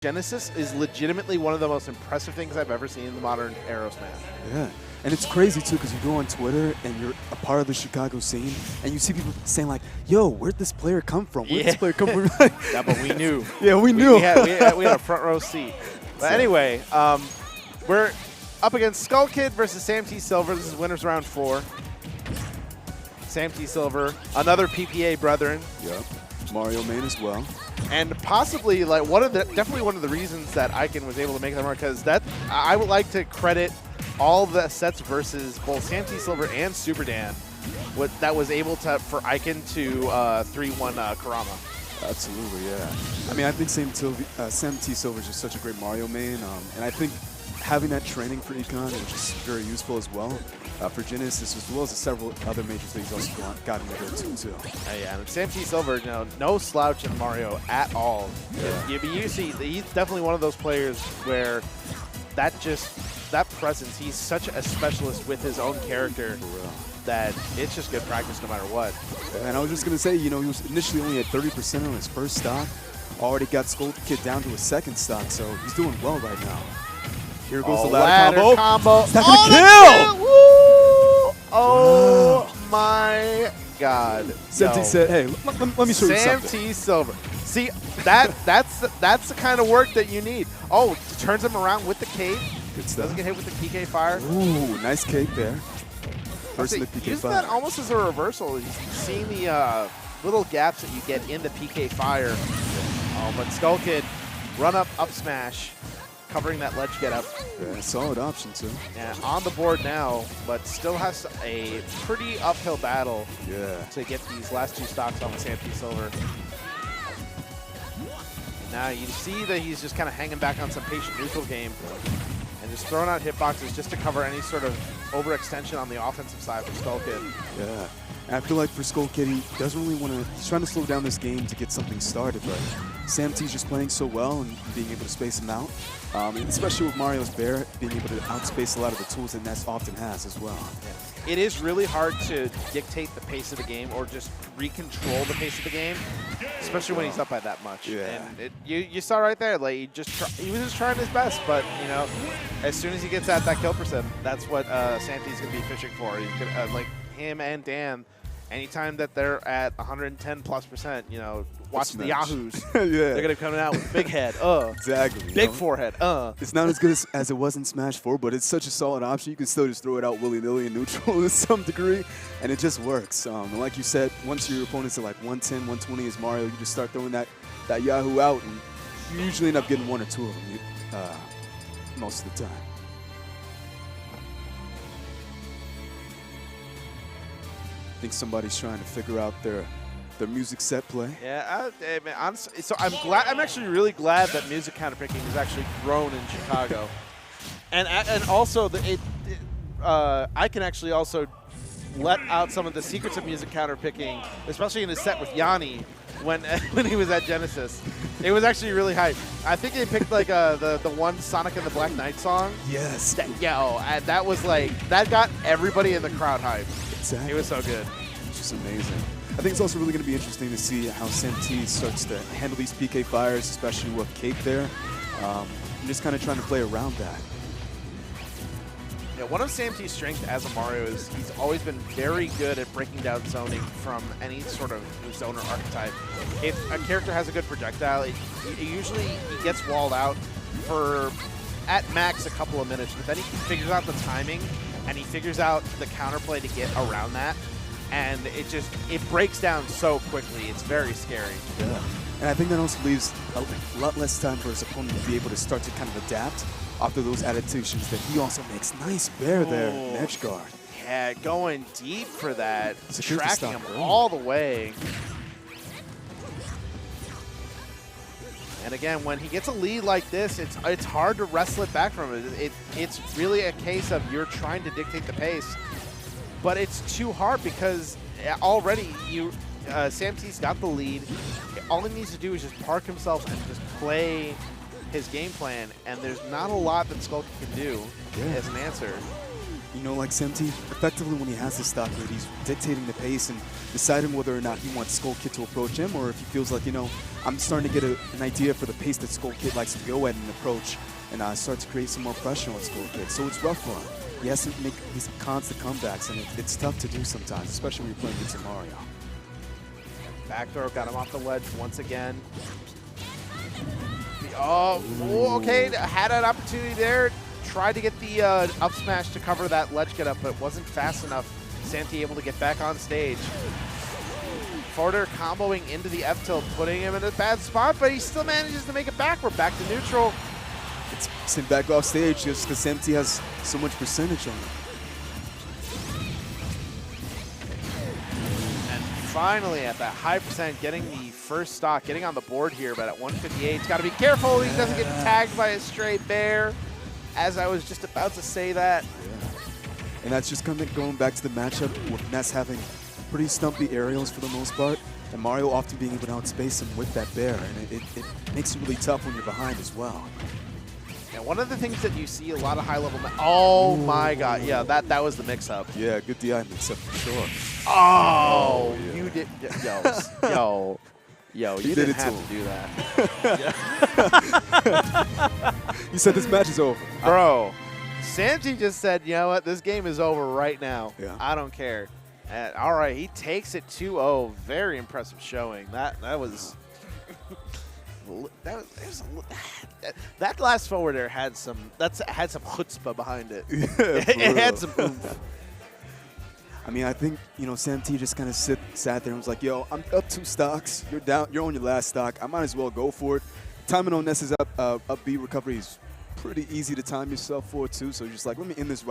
Genesis is legitimately one of the most impressive things I've ever seen in the modern Aero Smash. Yeah, and it's crazy too because you go on Twitter and you're a part of the Chicago scene and you see people saying like, yo, where'd this player come from? Where'd this player come from? Yeah, but we knew. Yeah, we knew. We had a front row seat. But anyway, we're up against Skokie versus SamteaSilver. This is winners round 4. SamteaSilver, another PPA brethren. Yep, Mario main as well. And possibly like definitely one of the reasons that Icon was able to make them work, because that I would like to credit all the sets versus both SamteaSilver and Super Dan that was able to for Icon to 3-1 Kurama. Absolutely, yeah. I mean, I think SamteaSilver is just such a great Mario main, and I think having that training for Econ is just very useful as well. For Genesis, as well as several other majors that he's also gotten into too. Yeah, and SamteaSilver, no slouch in Mario at all. Yeah. You see, he's definitely one of those players where that presence, he's such a specialist with his own character that it's just good practice no matter what. And I was just going to say, he was initially only at 30% on his first stock, already got Skokie down to his second stock, so he's doing well right now. Here goes the ladder combo. It's not going to kill! Oh my God! Samte said, "Hey, let me show you something." SamteaSilver. See, that's the kind of work that you need. Oh, turns him around with the cape. Good stuff. Doesn't get hit with the PK fire. Ooh, nice cape there. First in the PK use fire. that almost as a reversal. Seeing the little gaps that you get in the PK fire. Oh, but Skokie run up smash. Covering that ledge get up. Yeah, solid option too. Yeah, on the board now, but still has a pretty uphill battle to get these last 2 stocks on with SamteaSilver. Now you see that he's just kind of hanging back on some patient neutral game and just throwing out hitboxes just to cover any sort of overextension on the offensive side for Skokie. Yeah. And I feel like for Skokie, he doesn't really want to, he's trying to slow down this game to get something started, but Samte's just playing so well and being able to space him out. And especially with Mario's Bear, being able to outspace a lot of the tools that Ness often has as well. Yeah. It is really hard to dictate the pace of the game or just recontrol the pace of the game, especially when he's up by that much. Yeah. And you saw right there, like he was just trying his best, but as soon as he gets at that kill percent, that's what Samte's going to be fishing for. He's gonna, like him and Dan. Anytime that they're at 110+%, watch the Yahoos. They're going to come out with big head. Exactly. Big forehead. It's not as good as it was in Smash 4, but it's such a solid option. You can still just throw it out willy-nilly in neutral to some degree, and it just works. And like you said, once your opponent's at like 110, 120 as Mario, you just start throwing that Yahoo out, and you usually end up getting 1 or 2 of them most of the time. I think somebody's trying to figure out their music set play. Yeah, honestly, so I'm actually really glad that music counterpicking has actually grown in Chicago, and also I can actually also let out some of the secrets of music counterpicking, especially in his set with Yanni when he was at Genesis. It was actually really hype. I think they picked like the one Sonic and the Black Knight song. Yes. That was like that got everybody in the crowd hyped. Exactly. It was so good. It's just amazing. I think it's also really going to be interesting to see how Samte starts to handle these PK fires, especially with Cape there. I'm just kind of trying to play around that. Yeah, one of Samte's strengths as a Mario is he's always been very good at breaking down zoning from any sort of zoner archetype. If a character has a good projectile, usually he gets walled out for at max a couple of minutes, but then he figures out the timing and he figures out the counterplay to get around that, and it breaks down so quickly. It's very scary. Yeah, and I think that also leaves a lot less time for his opponent to be able to start to kind of adapt after those adaptations that he also makes. Nice Bear there, edge guard. Yeah, going deep for that, Secure tracking him all the way. And again, when he gets a lead like this, it's hard to wrestle it back from him. It's really a case of you're trying to dictate the pace, but it's too hard because already Samte's got the lead. All he needs to do is just park himself and just play his game plan, and there's not a lot that Skokie can do as an answer. you know, like Samte, effectively when he has the stock lead, he's dictating the pace and deciding whether or not he wants Skokie to approach him, or if he feels like, you know, I'm starting to get an idea for the pace that Skokie likes to go at and approach, and start to create some more pressure on Skokie. So it's rough for him. He has to make these constant comebacks, and it's tough to do sometimes, especially when you're playing against Mario. Backdoor got him off the ledge once again. Oh, okay, had an opportunity there. Tried to get the up smash to cover that ledge get up, but wasn't fast enough. Samte able to get back on stage. Forder comboing into the F tilt, putting him in a bad spot, but he still manages to make it back. We're back to neutral. It's sent back off stage just because Samte has so much percentage on it. And finally, at that high percent, getting the first stock, getting on the board here, but at 158, he's got to be careful he doesn't get tagged by a stray bear. As I was just about to say that. Yeah. And that's just kind of going back to the matchup with Ness having pretty stumpy aerials for the most part, and Mario often being able to outspace him with that bear, and it makes it really tough when you're behind as well. And one of the things that you see a lot of high-level, oh my God, yeah, that was the mix-up. Yeah, good DI mix-up for sure. Oh, yeah. You did, yo, you didn't have to do that. You said this match is over. Bro, Samte just said, you know what, this game is over right now. Yeah. I don't care. And, all right, he takes it 2-0. Very impressive showing. That was that last forwarder had some chutzpah behind it. Yeah, it had some oomph. I mean, I think, you know, Samte just kind of sat there and was like, yo, I'm up 2 stocks. You're down. You're on your last stock. I might as well go for it. Timing on Ness's up B recovery is pretty easy to time yourself for, too. So you're just like, let me end this right